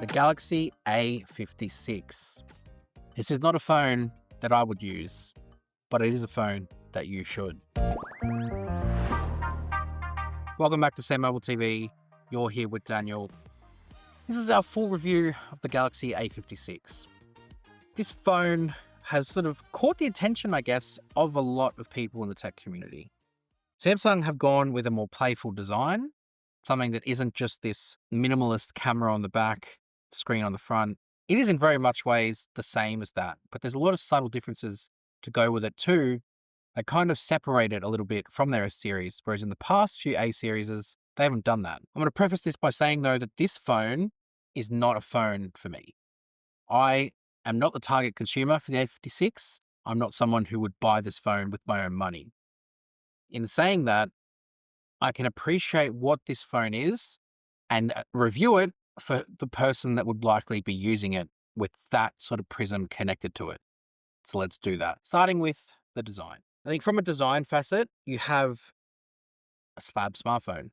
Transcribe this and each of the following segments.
the Galaxy A56. This is not a phone that I would use, but it is a phone that you should. Welcome back to SamMobile TV. You're here with Daniel. This is our full review of the Galaxy A56. This phone has sort of caught the attention, I guess, of a lot of people in the tech community. Samsung have gone with a more playful design, something that isn't just this minimalist camera on the back, screen on the front. It is in very much ways the same as that, but there's a lot of subtle differences to go with it too. They kind of separate it a little bit from their S series, whereas in the past few A series, they haven't done that. I'm going to preface this by saying though that this phone is not a phone for me. I am not the target consumer for the A56. I'm not someone who would buy this phone with my own money. In saying that, I can appreciate what this phone is and review it for the person that would likely be using it with that sort of prism connected to it. So let's do that. Starting with the design. I think from a design facet, you have a slab smartphone.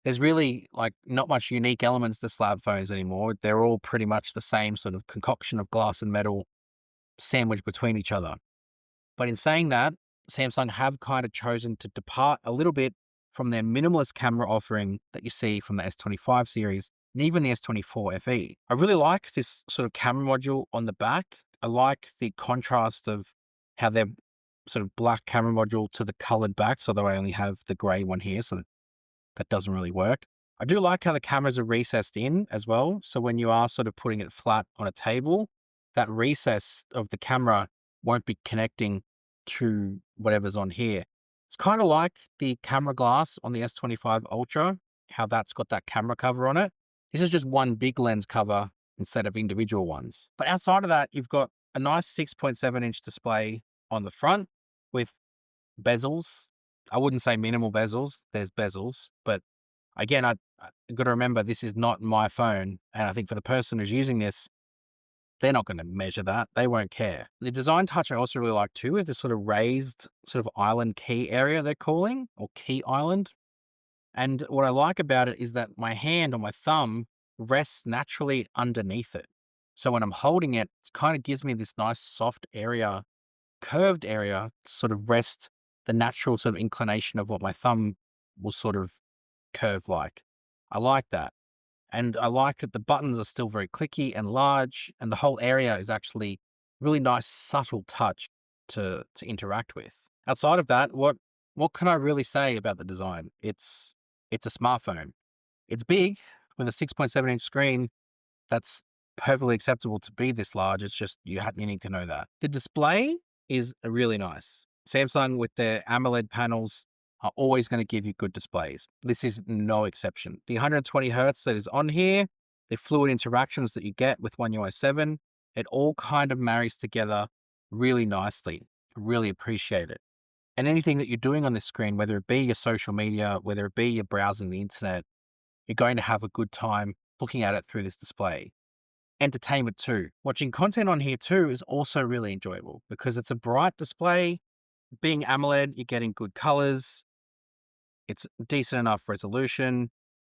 There's really not much unique elements to slab phones anymore. They're all pretty much the same sort of concoction of glass and metal sandwiched between each other. But in saying that, Samsung have kind of chosen to depart a little bit from their minimalist camera offering that you see from the S25 series and even the S24 FE. I really like this sort of camera module on the back. I like the contrast of how they're sort of black camera module to the colored backs, although I only have the gray one here, so that doesn't really work. I do like how the cameras are recessed in as well. So when you are sort of putting it flat on a table, that recess of the camera won't be connecting to whatever's on here. It's kind of like the camera glass on the S25 Ultra, how that's got that camera cover on it. This is just one big lens cover instead of individual ones. But outside of that, you've got a nice 6.7-inch display on the front with bezels. I wouldn't say minimal bezels. There's bezels. But again, I've got to remember this is not my phone. And I think for the person who's using this, they're not going to measure that. They won't care. The design touch I also really like too is this sort of raised sort of island key area they're calling, or key island. And what I like about it is that my hand or my thumb rests naturally underneath it. So when I'm holding it, it kind of gives me this nice soft area, curved area to sort of rest the natural sort of inclination of what my thumb will sort of curve like. I like that. And I like that the buttons are still very clicky and large, and the whole area is actually really nice, subtle touch to interact with. Outside of that, what can I really say about the design? It's a smartphone. It's big with a 6.7-inch screen. That's perfectly acceptable to be this large. It's just you need to know that. The display is really nice. Samsung with their AMOLED panels are always going to give you good displays. This is no exception. The 120 hertz that is on here, the fluid interactions that you get with One UI 7, it all kind of marries together really nicely. Really appreciate it. And anything that you're doing on this screen, whether it be your social media, whether it be your browsing the internet, you're going to have a good time looking at it through this display. Entertainment too. Watching content on here too is also really enjoyable because it's a bright display. Being AMOLED, you're getting good colors. It's decent enough resolution.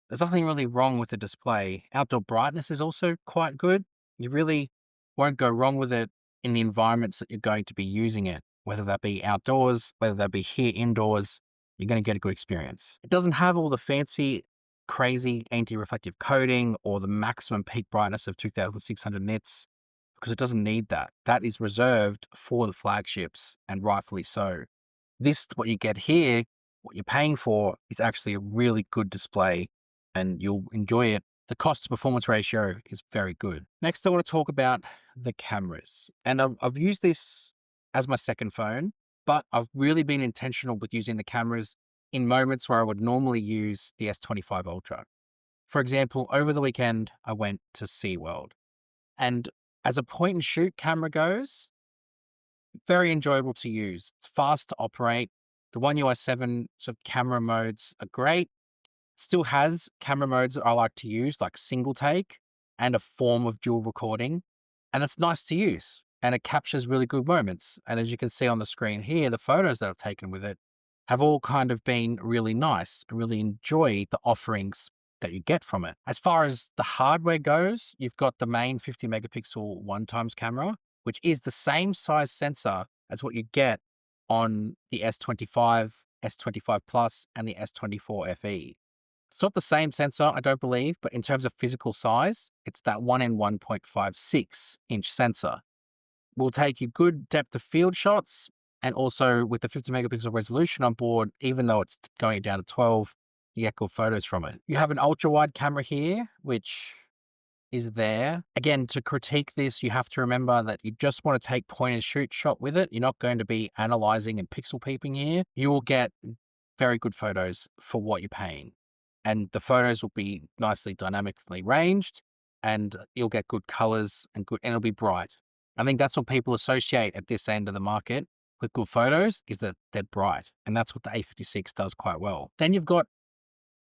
There's nothing really wrong with the display. Outdoor brightness is also quite good. You really won't go wrong with it in the environments that you're going to be using it, whether that be outdoors, whether that be here indoors, you're going to get a good experience. It doesn't have all the fancy, crazy anti-reflective coating or the maximum peak brightness of 2600 nits because it doesn't need that. That is reserved for the flagships, and rightfully so. What you get here, what you're paying for, is actually a really good display and you'll enjoy it. The cost to performance ratio is very good. Next, I want to talk about the cameras. And I've used this as my second phone, but I've really been intentional with using the cameras in moments where I would normally use the S25 Ultra. For example, over the weekend, I went to SeaWorld. And as a point and shoot camera goes, very enjoyable to use. It's fast to operate. The One UI 7 sort of camera modes are great. It still has camera modes that I like to use, like single take and a form of dual recording. And it's nice to use. And it captures really good moments. And as you can see on the screen here, the photos that I've taken with it have all kind of been really nice. I really enjoy the offerings that you get from it. As far as the hardware goes, you've got the main 50 megapixel 1x camera, which is the same size sensor as what you get on the S25, S25 Plus, and the S24 FE. It's not the same sensor, I don't believe, but in terms of physical size, it's that 1 in 1.56 inch sensor. Will take you good depth of field shots, and also with the 50 megapixel resolution on board, even though it's going down to 12, you get good photos from it. You have an ultra wide camera here, which is there. Again, to critique this, you have to remember that you just want to take point and shoot shot with it. You're not going to be analyzing and pixel peeping here. You will get very good photos for what you're paying. And the photos will be nicely dynamically ranged, and you'll get good colors and it'll be bright. I think that's what people associate at this end of the market with good photos, is that they're bright. And that's what the A56 does quite well. Then you've got,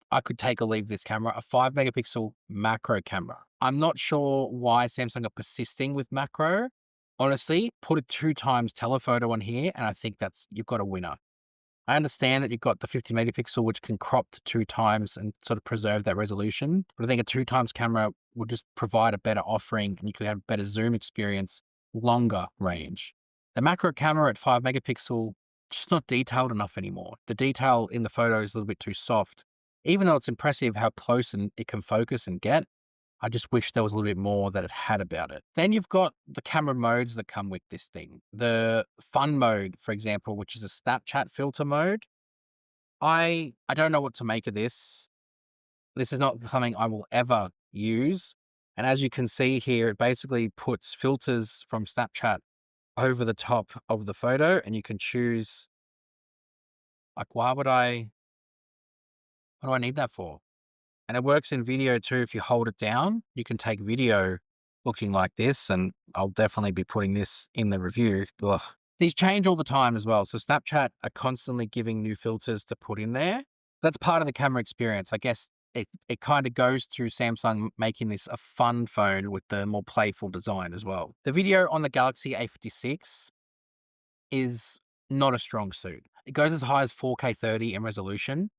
I could take or leave this camera, a 5 megapixel macro camera. I'm not sure why Samsung are persisting with macro. Honestly, put a 2x telephoto on here, and I think you've got a winner. I understand that you've got the 50 megapixel, which can crop to 2x and sort of preserve that resolution. But I think a 2x camera would just provide a better offering, and you could have a better zoom experience, longer range. The macro camera at 5 megapixel, just not detailed enough anymore. The detail in the photo is a little bit too soft. Even though it's impressive how close and it can focus and get, I just wish there was a little bit more that it had about it. Then you've got the camera modes that come with this thing. The fun mode, for example, which is a Snapchat filter mode. I don't know what to make of this. This is not something I will ever use. And as you can see here, it basically puts filters from Snapchat over the top of the photo, and you can choose, like, what do I need that for? And it works in video too. If you hold it down, you can take video looking like this, and I'll definitely be putting this in the review. Ugh. These change all the time as well. So Snapchat are constantly giving new filters to put in there. That's part of the camera experience. I guess it kind of goes through Samsung making this a fun phone with the more playful design as well. The video on the Galaxy A56 is not a strong suit. It goes as high as 4K 30 in resolution,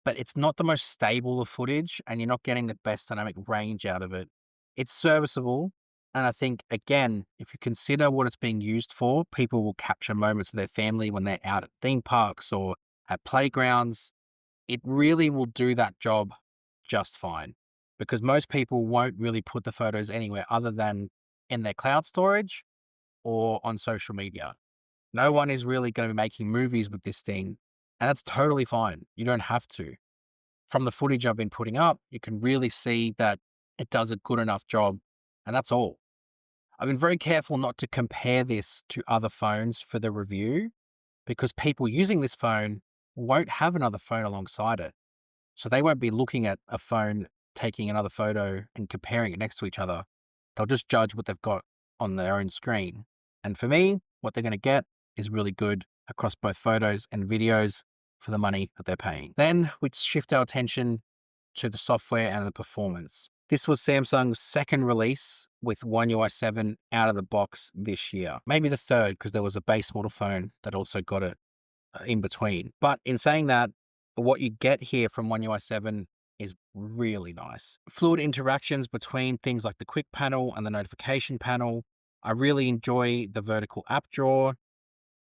but it's not the most stable of footage, and you're not getting the best dynamic range out of it. It's serviceable, and I think, again, if you consider what it's being used for, people will capture moments of their family when they're out at theme parks or at playgrounds. It really will do that job just fine, because most people won't really put the photos anywhere other than in their cloud storage or on social media. No one is really going to be making movies with this thing, and that's totally fine. You don't have to. From the footage I've been putting up, you can really see that it does a good enough job, and that's all. I've been very careful not to compare this to other phones for the review, because people using this phone won't have another phone alongside it. So they won't be looking at a phone, taking another photo and comparing it next to each other. They'll just judge what they've got on their own screen. And for me, what they're going to get is really good across both photos and videos for the money that they're paying. Then we shift our attention to the software and the performance. This was Samsung's second release with One UI 7 out of the box this year. Maybe the third, because there was a base model phone that also got it in between. But in saying that, what you get here from One UI 7 is really nice. Fluid interactions between things like the quick panel and the notification panel. I really enjoy the vertical app drawer.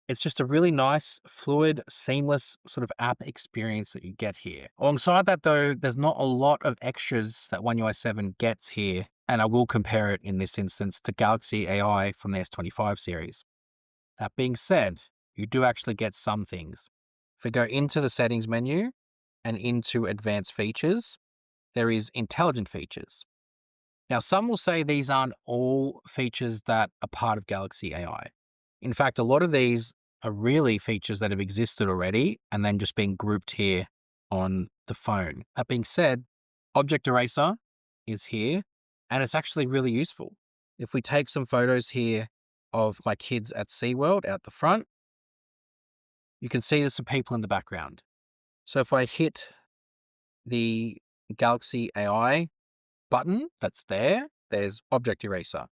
It's just a really nice, fluid, seamless sort of app experience that you get here. Alongside that though, there's not a lot of extras that One UI 7 gets here, and I will compare it in this instance to Galaxy AI from the S25 series. That being said, you do actually get some things. If we go into the settings menu and into advanced features, there is intelligent features. Now, some will say these aren't all features that are part of Galaxy AI. In fact, a lot of these are really features that have existed already and then just being grouped here on the phone. That being said, Object Eraser is here, and it's actually really useful. If we take some photos here of my kids at SeaWorld out the front, you can see there's some people in the background. So if I hit the Galaxy AI button that's there, there's Object Eraser.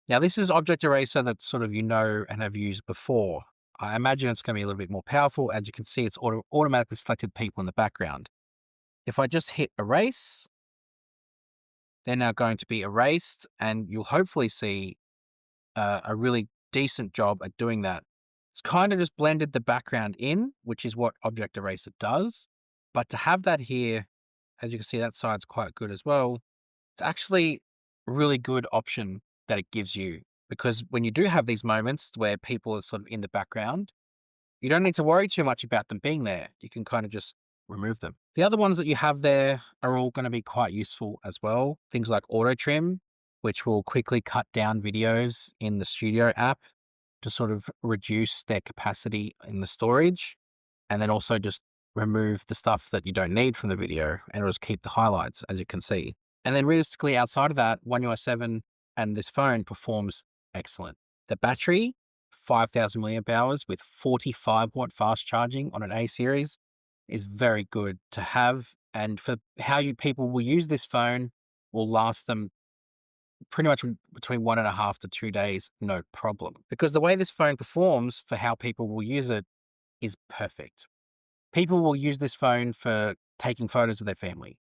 Now, this is Object Eraser that sort of and have used before. I imagine it's going to be a little bit more powerful. As you can see, it's automatically selected people in the background. If I just hit erase, they're now going to be erased, and you'll hopefully see a really decent job at doing that. It's kind of just blended the background in, which is what Object Eraser does. But to have that here, as you can see, that side's quite good as well. It's actually a really good option that it gives you, because when you do have these moments where people are sort of in the background, you don't need to worry too much about them being there. You can kind of just remove them. The other ones that you have there are all going to be quite useful as well. Things like auto trim, which will quickly cut down videos in the Studio app to sort of reduce their capacity in the storage, and then also just remove the stuff that you don't need from the video, and it'll just keep the highlights, as you can see. And then realistically, outside of that, One UI 7 and this phone performs excellent. The battery, 5,000 milliamp hours with 45-watt fast charging on an A series, is very good to have. And for how people will use this phone, will last them pretty much between 1.5 to 2 days, no problem. Because the way this phone performs for how people will use it is perfect. People will use this phone for taking photos of their family.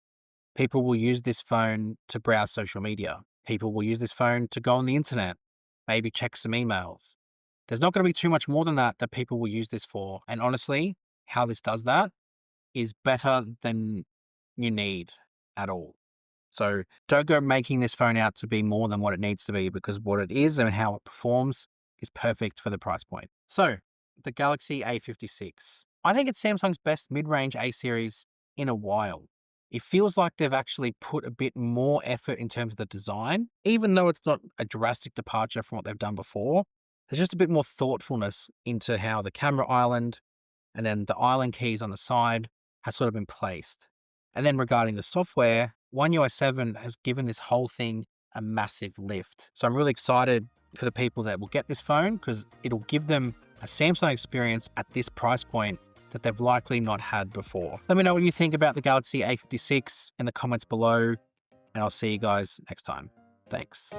People will use this phone to browse social media. People will use this phone to go on the internet, maybe check some emails. There's not going to be too much more than that people will use this for. And honestly, how this does that is better than you need at all. So don't go making this phone out to be more than what it needs to be, because what it is and how it performs is perfect for the price point. So the Galaxy A56. I think it's Samsung's best mid-range A series in a while. It feels like they've actually put a bit more effort in terms of the design, even though it's not a drastic departure from what they've done before. There's just a bit more thoughtfulness into how the camera island and then the island keys on the side has sort of been placed. And then regarding the software, One UI 7 has given this whole thing a massive lift. So I'm really excited for the people that will get this phone, because it'll give them a Samsung experience at this price point that they've likely not had before. Let me know what you think about the Galaxy A56 in the comments below, and I'll see you guys next time. Thanks.